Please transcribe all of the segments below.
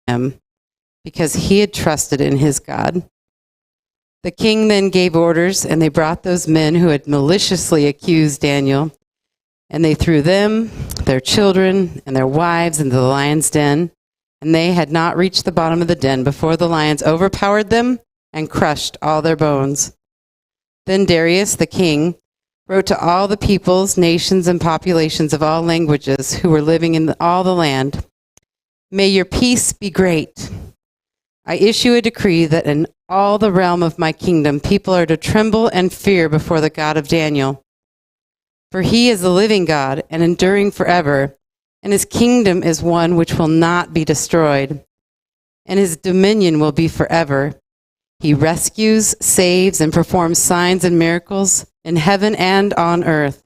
him, because he had trusted in his God. The king then gave orders, and they brought those men who had maliciously accused Daniel, and they threw them, their children, and their wives into the lion's den. And they had not reached the bottom of the den before the lions overpowered them and crushed all their bones. Then Darius the king wrote to all the peoples, nations, and populations of all languages who were living in all the land, "May your peace be great. I issue a decree that in all the realm of my kingdom people are to tremble and fear before the God of Daniel. For he is the living God and enduring forever, and his kingdom is one which will not be destroyed, and his dominion will be forever. He rescues, saves, and performs signs and miracles in heaven and on earth.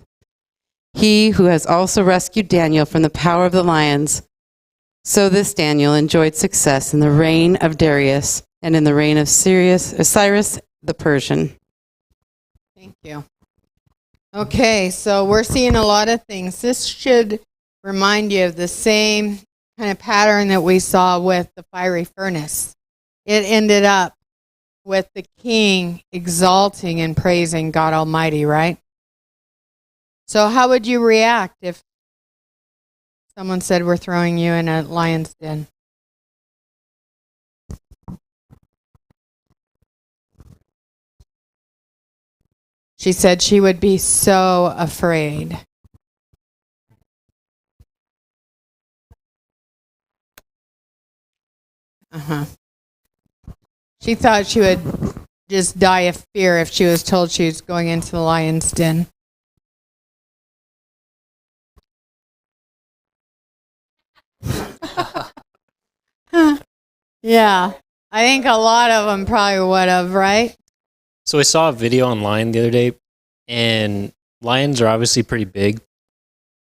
He who has also rescued Daniel from the power of the lions." So this Daniel enjoyed success in the reign of Darius and in the reign of Cyrus the Persian. Thank you. Okay, so we're seeing a lot of things. This should remind you of the same kind of pattern that we saw with the fiery furnace. It ended up with the king exalting and praising God Almighty, right? So how would you react if someone said, "We're throwing you in a lion's den"? She said she would be so afraid. She thought she would just die of fear if she was told she was going into the lion's den. Yeah, I think a lot of them probably would have, right? So I saw a video online the other day, and lions are obviously pretty big,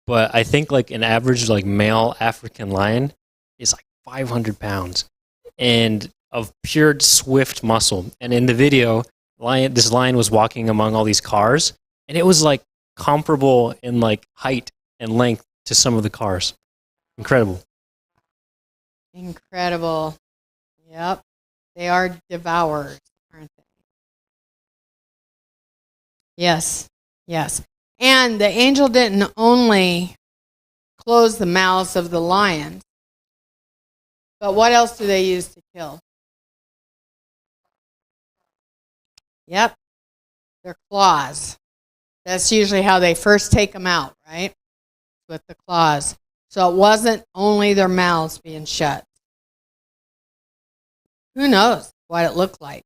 but I think like an average like male African lion is like 500 pounds and of pure swift muscle. And in the video, this lion was walking among all these cars, and it was like comparable in like height and length to some of the cars. Incredible. Incredible. Yep. They are devourers, aren't they? Yes. Yes. And the angel didn't only close the mouths of the lions, but what else do they use to kill? Yep. Their claws. That's usually how they first take them out, right? With the claws. So it wasn't only their mouths being shut. Who knows what it looked like?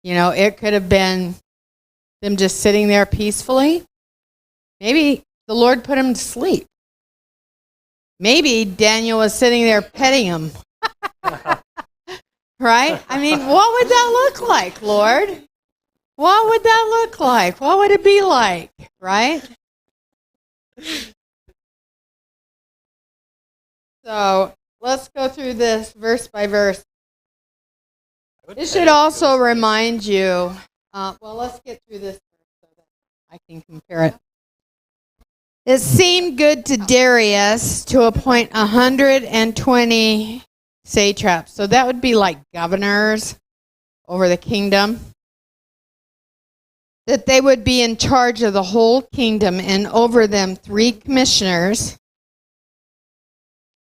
You know, it could have been them just sitting there peacefully. Maybe the Lord put him to sleep. Maybe Daniel was sitting there petting him. Right? I mean, what would that look like, Lord? What would that look like? What would it be like? Right? So let's go through this verse by verse. This should also remind you, let's get through this so that I can compare it. It seemed good to Darius to appoint 120 satraps. So that would be like governors over the kingdom. That they would be in charge of the whole kingdom, and over them 3 commissioners,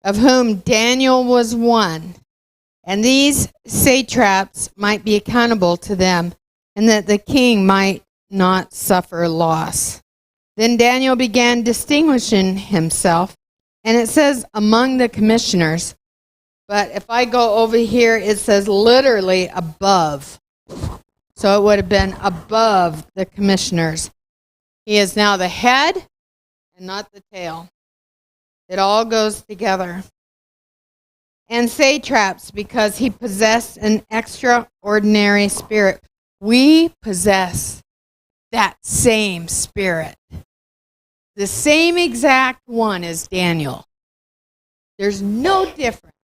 of whom Daniel was one. And these satraps might be accountable to them, and that the king might not suffer loss. Then Daniel began distinguishing himself, and it says among the commissioners. But if I go over here, it says literally above. So it would have been above the commissioners. He is now the head and not the tail. It all goes together. And satraps, because he possessed an extraordinary spirit. We possess that same spirit. The same exact one as Daniel. There's no difference.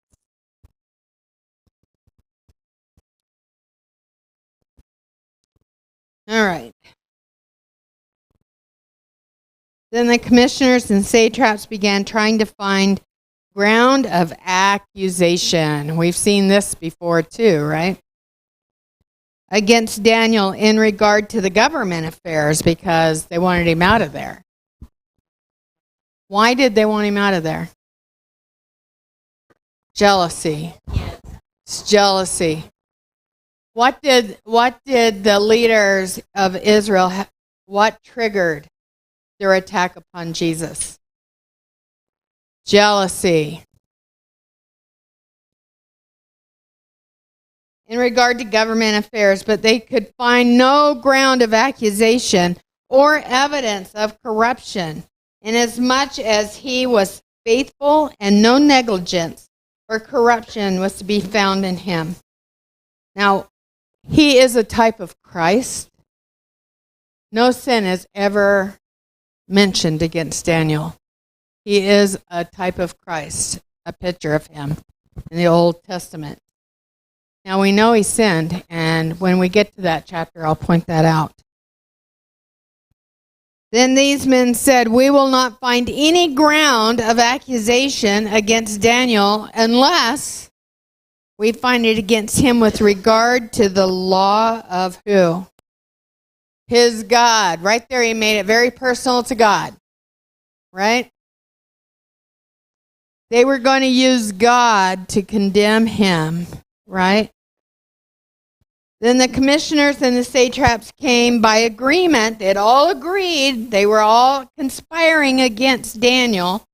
All right. Then the commissioners and satraps began trying to find Ground of accusation. We've seen this before too, right? Against Daniel in regard to the government affairs because they wanted him out of there. Why did they want him out of there? Jealousy. It's jealousy. What did the leaders of Israel, what triggered their attack upon Jesus? Jealousy. In regard to government affairs, but they could find no ground of accusation or evidence of corruption, inasmuch as he was faithful and no negligence or corruption was to be found in him. Now, he is a type of Christ. No sin is ever mentioned against Daniel. He is a type of Christ, a picture of him in the Old Testament. Now we know he sinned, and when we get to that chapter, I'll point that out. Then these men said, "We will not find any ground of accusation against Daniel unless we find it against him with regard to the law of" who? His God. Right there, he made it very personal to God. Right? They were going to use God to condemn him. Right? Then the commissioners and the satraps came by agreement. They had all agreed. They were all conspiring against Daniel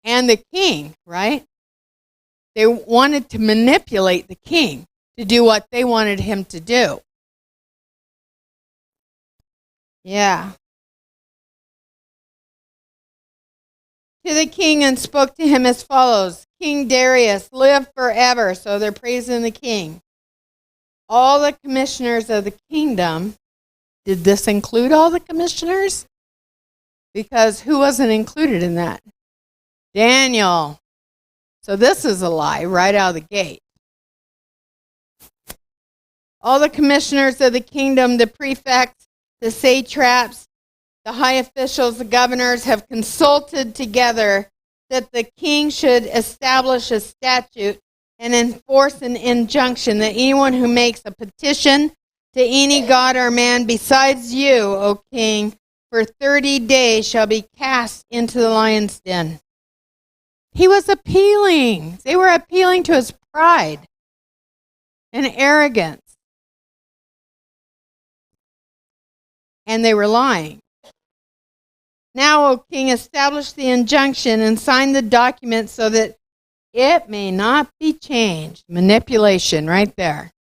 and the king, right? They wanted to manipulate the king to do what they wanted him to do. Yeah. To the king and spoke to him as follows: King Darius, live forever. So they're praising the king. All the commissioners of the kingdom. Did this include all the commissioners? Because who wasn't included in that? Daniel. So this is a lie right out of the gate. All the commissioners of the kingdom, the prefects, the satraps, the high officials, the governors have consulted together that the king should establish a statute and enforce an injunction that anyone who makes a petition to any god or man besides you, O king, for 30 days shall be cast into the lion's den. He was appealing. They were appealing to his pride and arrogance. And they were lying. Now, O king, establish the injunction and sign the document so that it may not be changed. Manipulation right there.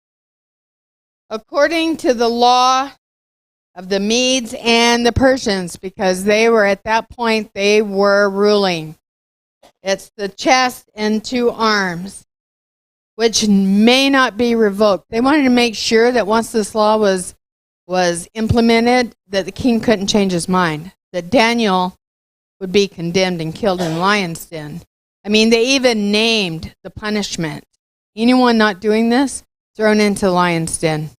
According to the law of the Medes and the Persians, because they were at that point, they were ruling. It's the chest and 2 arms, which may not be revoked. They wanted to make sure that once this law was implemented, that the king couldn't change his mind, that Daniel would be condemned and killed in the lion's den. I mean, they even named the punishment. Anyone not doing this, thrown into the lion's den.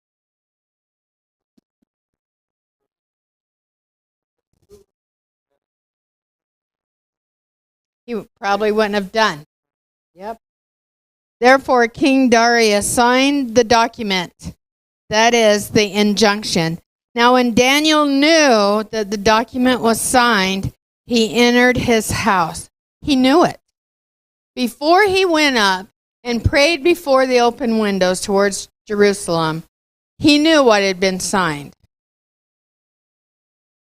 He probably wouldn't have done. Yep. Therefore, King Darius signed the document, that is, the injunction. Now, when Daniel knew that the document was signed, he entered his house. He knew it. Before he went up and prayed before the open windows towards Jerusalem, he knew what had been signed.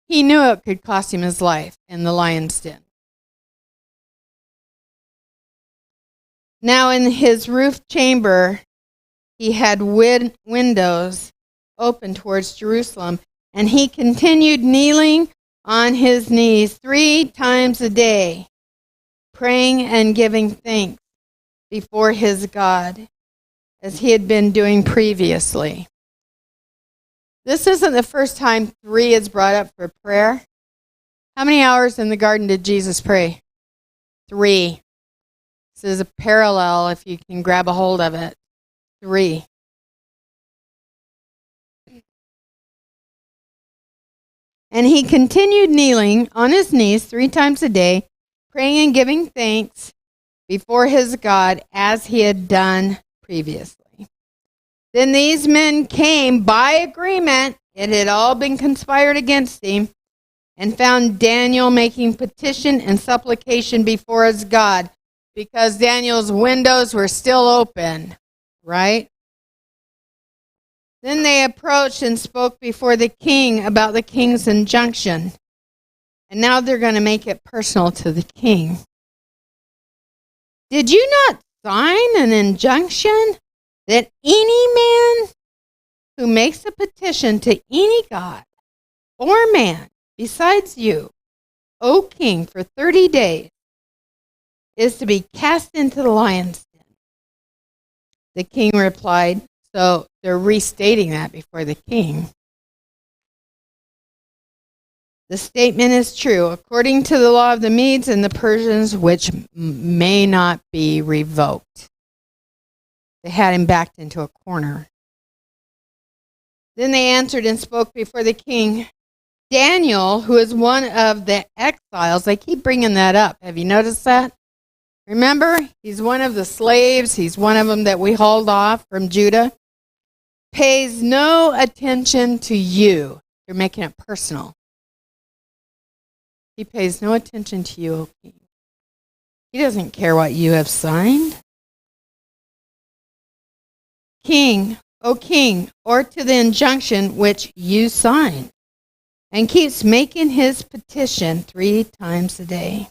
He knew it could cost him his life in the lion's den. Now in his roof chamber, he had windows open towards Jerusalem, and he continued kneeling on his knees 3 times a day, praying and giving thanks before his God, as he had been doing previously. This isn't the first time 3 is brought up for prayer. How many hours in the garden did Jesus pray? 3. This is a parallel if you can grab a hold of it. 3. And he continued kneeling on his knees 3 times a day, praying and giving thanks before his God as he had done previously. Then these men came by agreement, it had all been conspired against him, and found Daniel making petition and supplication before his God, because Daniel's windows were still open, right? Then they approached and spoke before the king about the king's injunction. And now they're going to make it personal to the king. Did you not sign an injunction that any man who makes a petition to any god or man besides you, O king, for 30 days, is to be cast into the lion's den? The king replied, so they're restating that before the king. The statement is true, according to the law of the Medes and the Persians, which may not be revoked. They had him backed into a corner. Then they answered and spoke before the king. Daniel, who is one of the exiles, they keep bringing that up. Have you noticed that? Remember, he's one of the slaves. He's one of them that we hauled off from Judah. Pays no attention to you. You're making it personal. He pays no attention to you, O king. He doesn't care what you have signed. King, O king, or to the injunction which you signed, and keeps making his petition 3 times a day.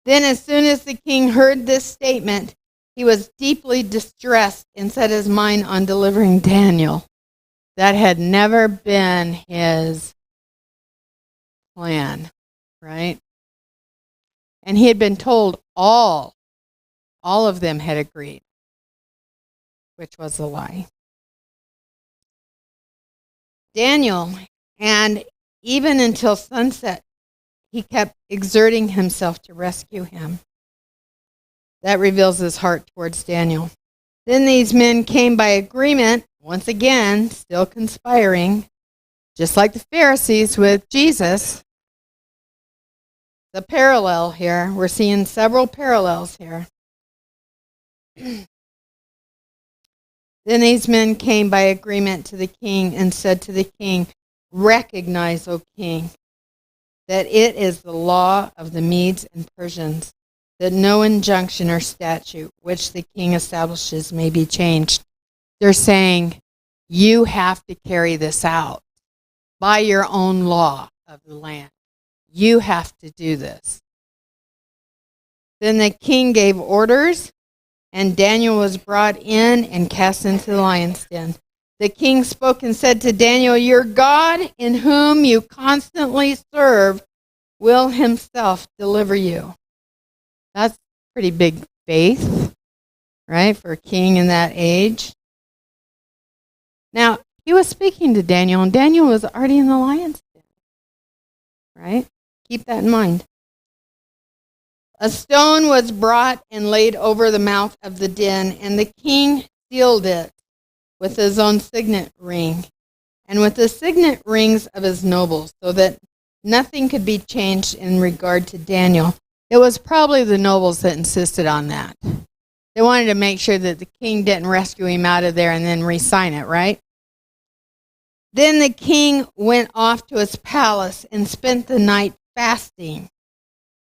Then as soon as the king heard this statement, he was deeply distressed and set his mind on delivering Daniel. That had never been his plan, right? And he had been told all of them had agreed, which was a lie. Daniel, and even until sunset, he kept exerting himself to rescue him. That reveals his heart towards Daniel. Then these men came by agreement, once again, still conspiring, just like the Pharisees with Jesus. The parallel here, we're seeing several parallels here. Then these men came by agreement to the king and said to the king, recognize, O king, that it is the law of the Medes and Persians that no injunction or statute which the king establishes may be changed. They're saying, you have to carry this out by your own law of the land. You have to do this. Then the king gave orders, and Daniel was brought in and cast into the lion's den. The king spoke and said to Daniel, your God, in whom you constantly serve, will himself deliver you. That's pretty big faith, right, for a king in that age. Now, he was speaking to Daniel, and Daniel was already in the lion's den, right? Keep that in mind. A stone was brought and laid over the mouth of the den, and the king sealed it with his own signet ring and with the signet rings of his nobles, so that nothing could be changed in regard to Daniel. It was probably the nobles that insisted on that. They wanted to make sure that the king didn't rescue him out of there and then re-sign it, right? Then the king went off to his palace and spent the night fasting.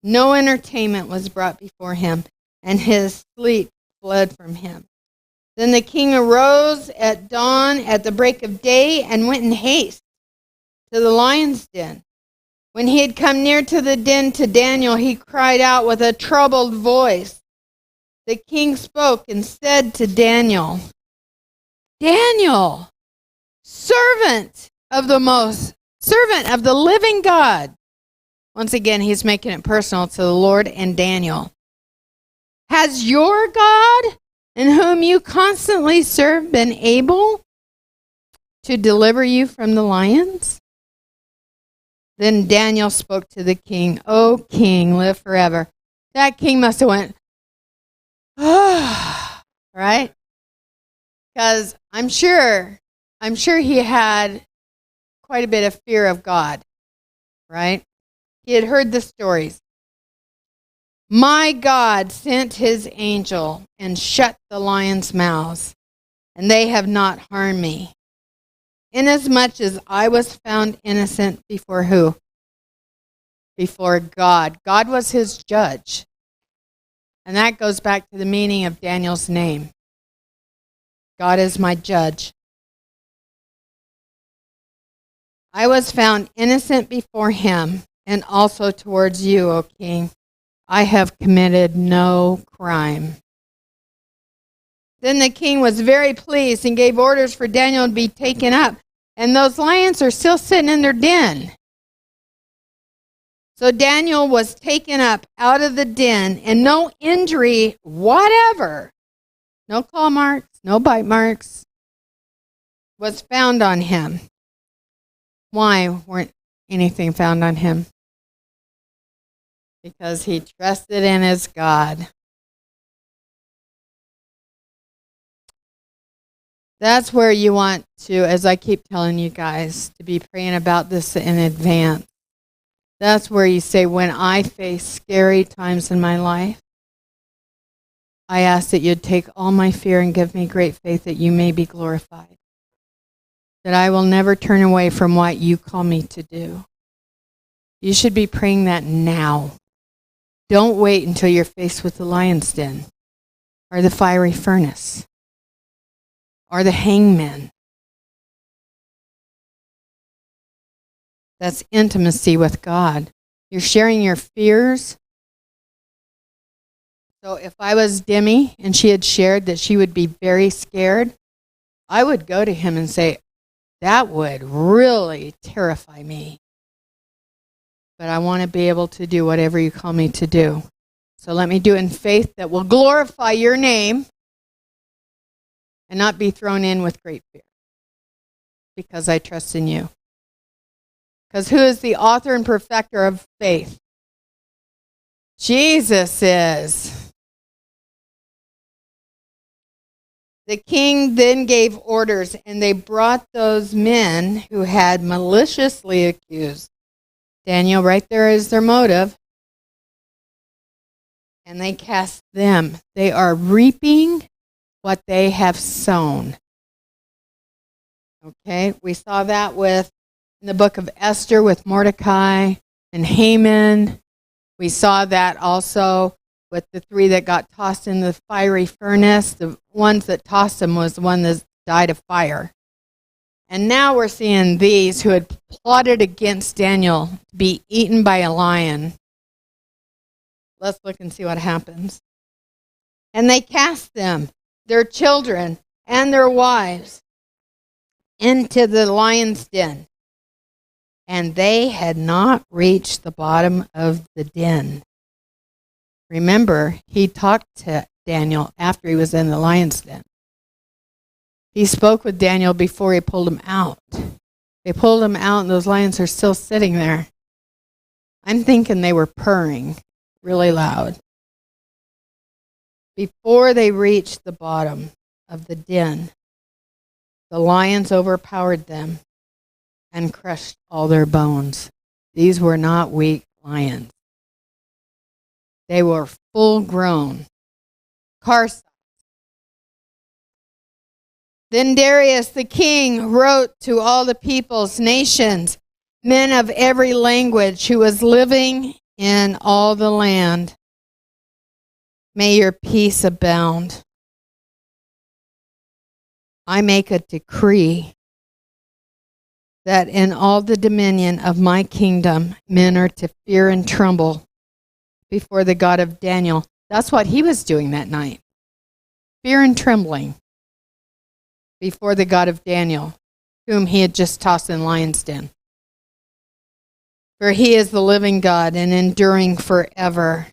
No entertainment was brought before him, and his sleep fled from him. Then the king arose at dawn at the break of day and went in haste to the lion's den. When he had come near to the den to Daniel, he cried out with a troubled voice. The king spoke and said to Daniel, Daniel, servant of the living God. Once again, he's making it personal to the Lord and Daniel. Has your God, in whom you constantly serve, been able to deliver you from the lions? Then Daniel spoke to the king, O king, live forever. That king must have went, ah, right? Because I'm sure he had quite a bit of fear of God, right? He had heard the stories. My God sent his angel and shut the lions' mouths, and they have not harmed me, inasmuch as I was found innocent before who? Before God. God was his judge. And that goes back to the meaning of Daniel's name. God is my judge. I was found innocent before him, and also towards you, O king. I have committed no crime. Then the king was very pleased and gave orders for Daniel to be taken up. And those lions are still sitting in their den. So Daniel was taken up out of the den, and no injury whatever, no claw marks, no bite marks, was found on him. Why weren't anything found on him? Because he trusted in his God. That's where you want to, as I keep telling you guys, to be praying about this in advance. That's where you say, when I face scary times in my life, I ask that you'd take all my fear and give me great faith that you may be glorified. That I will never turn away from what you call me to do. You should be praying that now. Don't wait until you're faced with the lion's den, or the fiery furnace, or the hangman. That's intimacy with God. You're sharing your fears. So if I was Demi and she had shared that she would be very scared, I would go to him and say, that would really terrify me. But I want to be able to do whatever you call me to do. So let me do it in faith that will glorify your name and not be thrown in with great fear. Because I trust in you. Because who is the author and perfecter of faith? Jesus is. The king then gave orders, and they brought those men who had maliciously accused Daniel. Right there is their motive. And they cast them. They are reaping what they have sown. Okay, we saw that in the book of Esther with Mordecai and Haman. We saw that also with the three that got tossed in the fiery furnace. The ones that tossed them was the one that died of fire. And now we're seeing these who had plotted against Daniel to be eaten by a lion. Let's look and see what happens. And they cast them, their children, and their wives into the lion's den. And they had not reached the bottom of the den. Remember, he talked to Daniel after he was in the lion's den. He spoke with Daniel before he pulled him out. They pulled him out, and those lions are still sitting there. I'm thinking they were purring really loud. Before they reached the bottom of the den, the lions overpowered them and crushed all their bones. These were not weak lions. They were full-grown. Car-sized. Then Darius the king wrote to all the peoples, nations, men of every language who was living in all the land. May your peace abound. I make a decree that in all the dominion of my kingdom, men are to fear and tremble before the God of Daniel. That's what he was doing that night. Fear and trembling before the God of Daniel, whom he had just tossed in the lion's den. For he is the living God and enduring forever.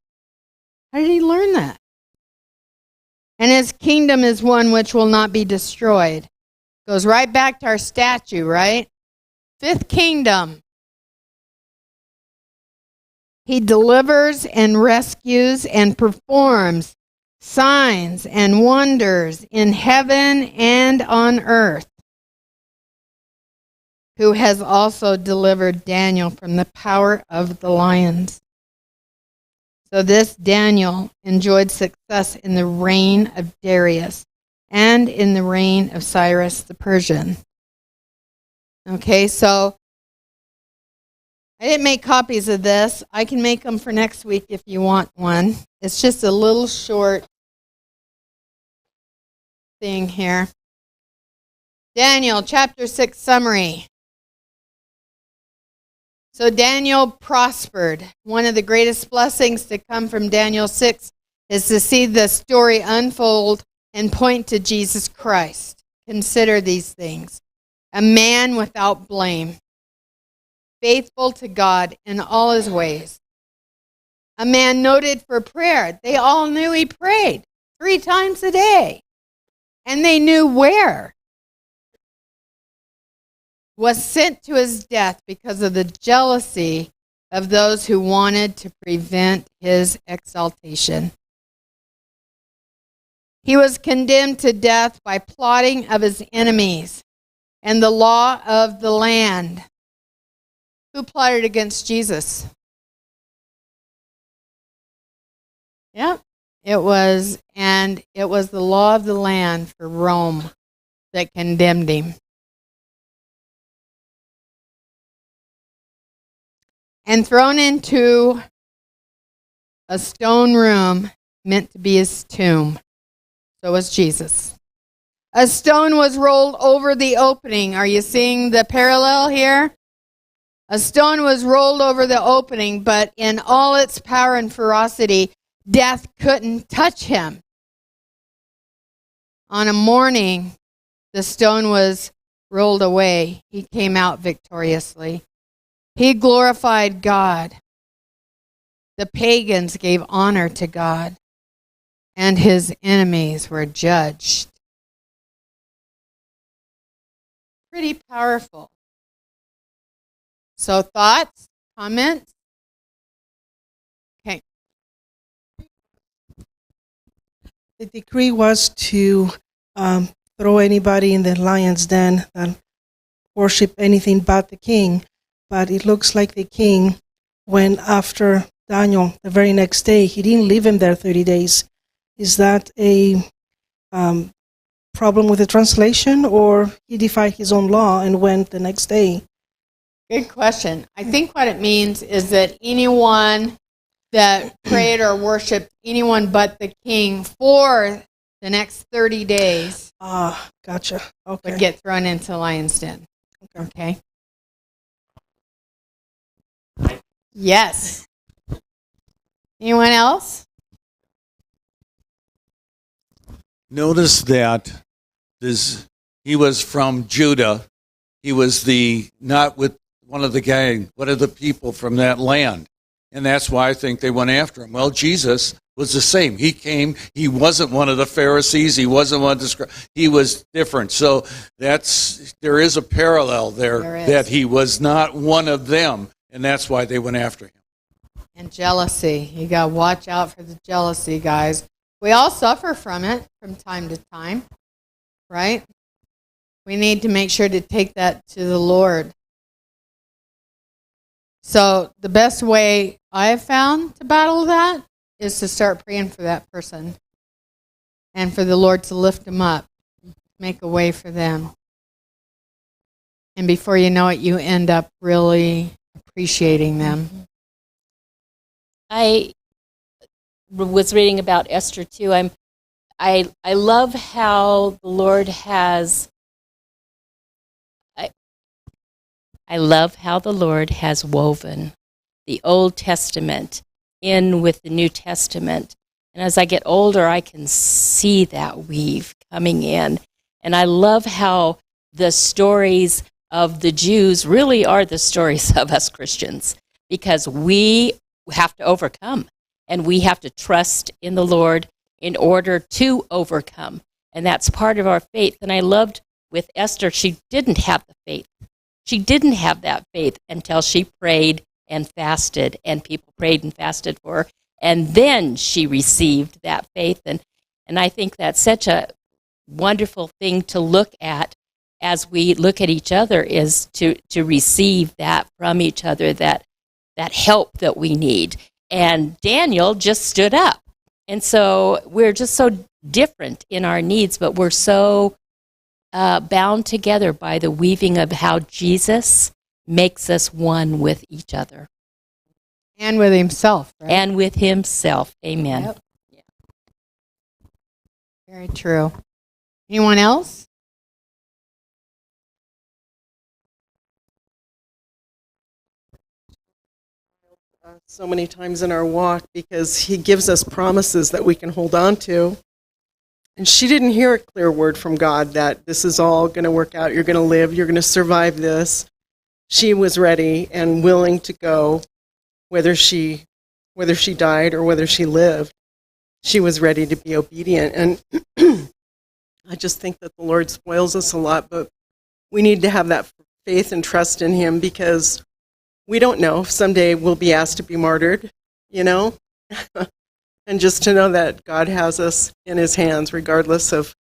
How did he learn that? And his kingdom is one which will not be destroyed. Goes right back to our statue, right? Fifth kingdom. He delivers and rescues and performs signs and wonders in heaven and on earth, who has also delivered Daniel from the power of the lions. So this Daniel enjoyed success in the reign of Darius and in the reign of Cyrus the Persian. Okay, so I didn't make copies of this. I can make them for next week if you want one. It's just a little short thing here. Daniel chapter 6 summary. So Daniel prospered. One of the greatest blessings to come from Daniel 6 is to see the story unfold and point to Jesus Christ. Consider these things. A man without blame, faithful to God in all his ways. A man noted for prayer. They all knew he prayed 3 times a day. And they knew where. Was sent to his death because of the jealousy of those who wanted to prevent his exaltation. He was condemned to death by plotting of his enemies and the law of the land. Who plotted against Jesus? Yep, it was the law of the land for Rome that condemned him. And thrown into a stone room meant to be his tomb. So was Jesus. A stone was rolled over the opening. Are you seeing the parallel here? A stone was rolled over the opening, but in all its power and ferocity, death couldn't touch him. On a morning, the stone was rolled away. He came out victoriously. He glorified God. The pagans gave honor to God, and his enemies were judged. Pretty powerful. So thoughts, comments? Okay. The decree was to throw anybody in the lion's den that worship anything but the king. But it looks like the king went after Daniel the very next day. He didn't leave him there 30 days. Is that a problem with the translation, or he defied his own law and went the next day? Good question. I think what it means is that anyone that prayed or worshiped anyone but the king for the next 30 days Gotcha. Okay. would get thrown into the lion's den. Okay. Yes. Anyone else? Notice that he was from Judah. He was not with one of the people from that land. And that's why I think they went after him. Well, Jesus was the same. He came, he wasn't one of the Pharisees, he wasn't one of the scribes, he was different. So there is a parallel there that he was not one of them, and that's why they went after him. And jealousy. You got to watch out for the jealousy, guys. We all suffer from it from time to time, right? We need to make sure to take that to the Lord. So the best way I have found to battle that is to start praying for that person and for the Lord to lift them up, make a way for them. And before you know it, you end up really appreciating them. I was reading about Esther too. I love how the Lord has. I love how the Lord has woven the Old Testament in with the New Testament. And as I get older, I can see that weave coming in. And I love how the stories of the Jews really are the stories of us Christians, because we have to overcome, and we have to trust in the Lord in order to overcome. And that's part of our faith. And I loved with Esther, she didn't have the faith. She didn't have that faith until she prayed and fasted, and people prayed and fasted for her. And then she received that faith. And I think that's such a wonderful thing to look at as we look at each other, is to receive that from each other, that help that we need. And Daniel just stood up. And so we're just so different in our needs, but we're so bound together by the weaving of how Jesus makes us one with each other. And with himself, right? And with himself. Amen. Yep. Very true. Anyone else? So many times in our walk, because he gives us promises that we can hold on to. And she didn't hear a clear word from God that this is all going to work out. You're going to live. You're going to survive this. She was ready and willing to go, whether she died or whether she lived. She was ready to be obedient. And I just think that the Lord spoils us a lot, but we need to have that faith and trust in him, because we don't know if someday we'll be asked to be martyred, you know? And just to know that God has us in his hands regardless of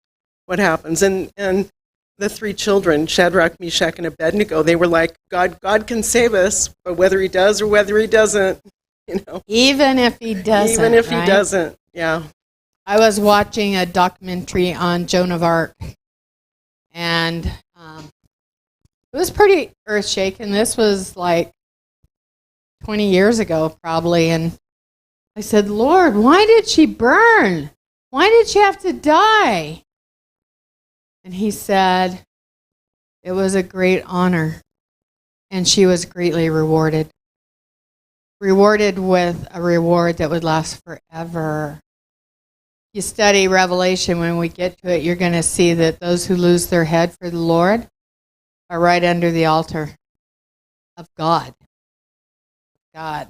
what happens. And the three children, Shadrach, Meshach, and Abednego, they were like, God can save us, but whether he does or whether he doesn't, you know. Even if he doesn't. Even if right? he doesn't, yeah. I was watching a documentary on Joan of Arc, and it was pretty earth-shaking. This was like 20 years ago, probably, and I said, Lord, why did she burn? Why did she have to die? And he said, it was a great honor, and she was greatly rewarded. Rewarded with a reward that would last forever. You study Revelation, when we get to it, you're going to see that those who lose their head for the Lord are right under the altar of God. God.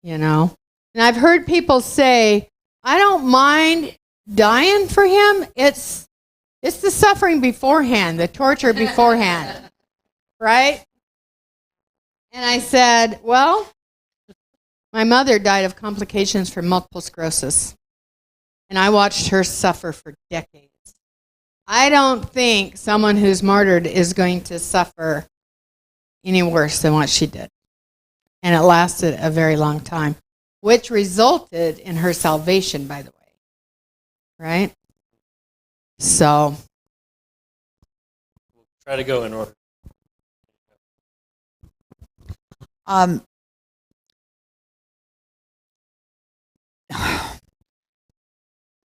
You know? And I've heard people say, I don't mind dying for him. It's the suffering beforehand, the torture beforehand. Right? And I said, well, my mother died of complications from multiple sclerosis. And I watched her suffer for decades. I don't think someone who's martyred is going to suffer any worse than what she did. And it lasted a very long time, which resulted in her salvation, by the way. Right? So. Try to go in order.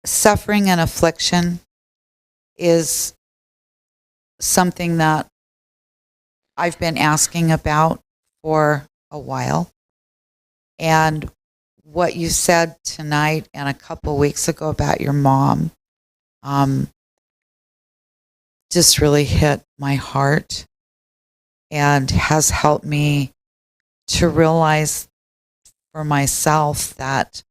Suffering and affliction is something that I've been asking about for a while. And what you said tonight and a couple weeks ago about your mom just really hit my heart and has helped me to realize for myself that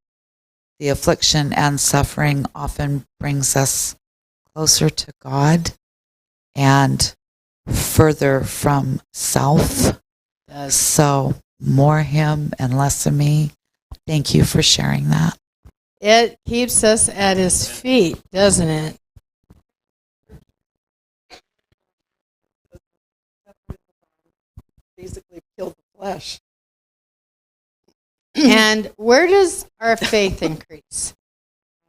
the affliction and suffering often brings us closer to God and further from self. So more him and less of me. Thank you for sharing that. It keeps us at his feet, doesn't it? Basically killed the flesh. And where does our faith increase?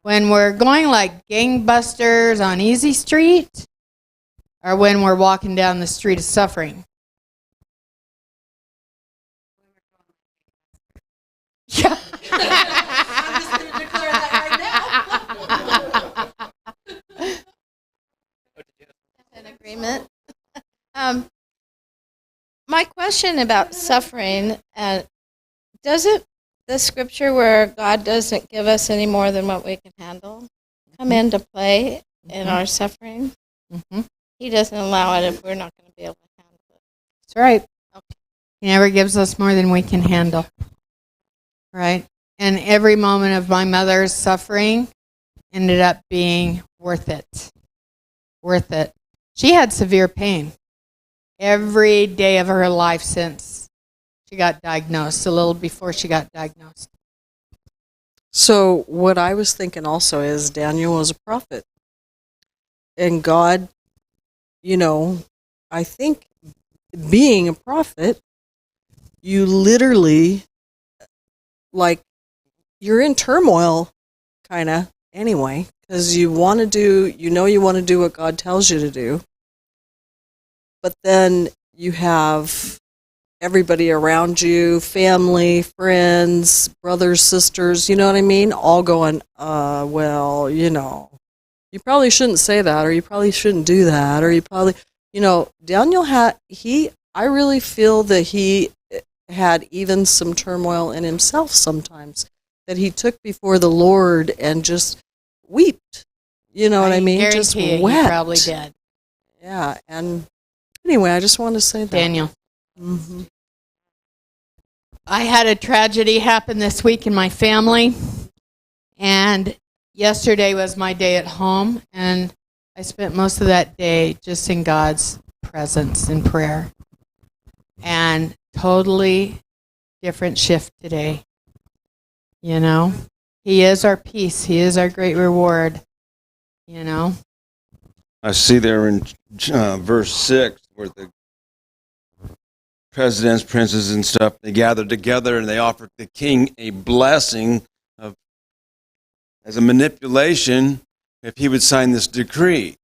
When we're going like gangbusters on Easy Street, or when we're walking down the street of suffering? Yeah. I'm just going to declare that right now. In agreement. My question about suffering, doesn't the scripture where God doesn't give us any more than what we can handle come into play in our suffering? Mm-hmm. He doesn't allow it if we're not going to be able to handle it. That's right. Okay. He never gives us more than we can handle. Right? And every moment of my mother's suffering ended up being worth it. Worth it. She had severe pain every day of her life since she got diagnosed, a little before she got diagnosed. So what I was thinking also is Daniel was a prophet. And God, you know, I think being a prophet, you literally like you're in turmoil, kind of anyway, because you want to do, you want to do what God tells you to do, but then you have everybody around you, family, friends, brothers, sisters, you know what I mean? All going, well, you probably shouldn't say that, or you probably shouldn't do that, or you probably, Daniel I really feel that he had even some turmoil in himself sometimes, that he took before the Lord and just wept. You know what I mean? Just guarantee wept. He probably did. Yeah, and anyway, I just wanted to say that. Daniel. Mm-hmm. I had a tragedy happen this week in my family, and yesterday was my day at home, and I spent most of that day just in God's presence in prayer. And totally different shift today. He is our peace. He is our great reward. I see there in verse 6 where the presidents, princes, and stuff, they gathered together and they offered the king a blessing as a manipulation if he would sign this decree.